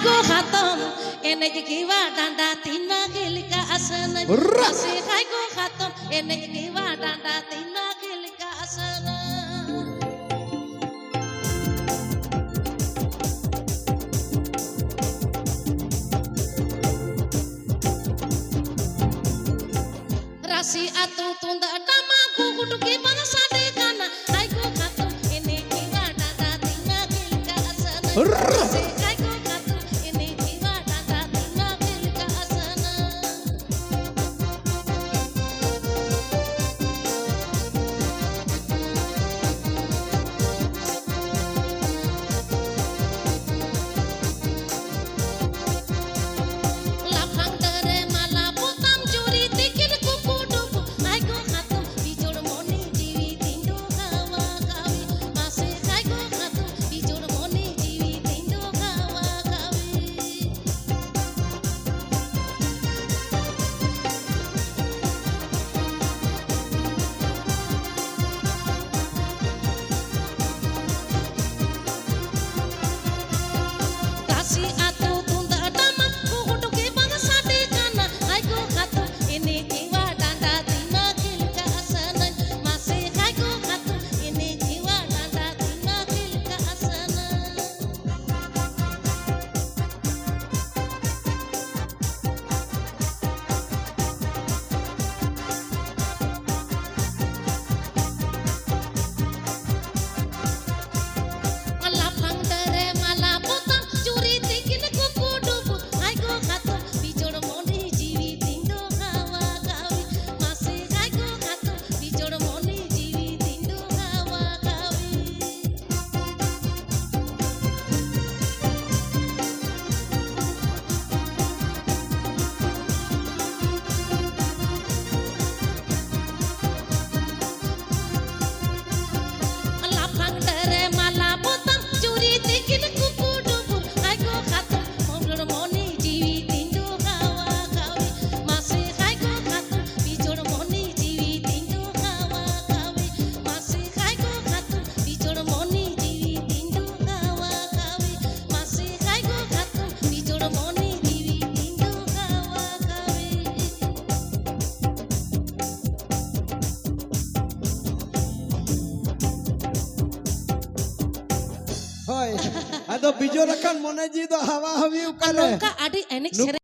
go hatam ene kiwa danda tina gelika asana ase khai go hatam ene kiwa danda tina gelika asana rasi atu tunda dama gugudu ke bana sade kana ai go hatam ene kiwa danda tina gelika asana ase khai go hatam ene kiwa danda tina gelika asana lapang tere mala potam juri tikin kuku dubu ai go hatam bijor moni jiwi tindo kawa kawi mase ai go hatam bijor moni jiwi tindo kawa kawi Kasi atu tunda dama gugudu ke bana sade kana ai go hatam ene kiwa danda tina gelika asana mase ai go hatam ene kiwa danda tina gelika asana lapang tere mala potam juri tikin kuku dubu ai go hatam bijor moni jiwi tindo kawa kawi mase ai go hatam bijor moni jiwi tindo kawa kawi lapang tere mala potam juri tikin kuku dubu ai go hatam bijor moni jiwi tindo kawa kawi mase ai go hatam bijor moni jiwi tindo kawa kawi mase ai go hatam bijor moni jiwi tindo kawa kawi mase ai go hatam bijor moni jiwi tindo kawa kawi Hoy, ado bijor akan mone ji do hawa hawi ukare. Nongka adi enek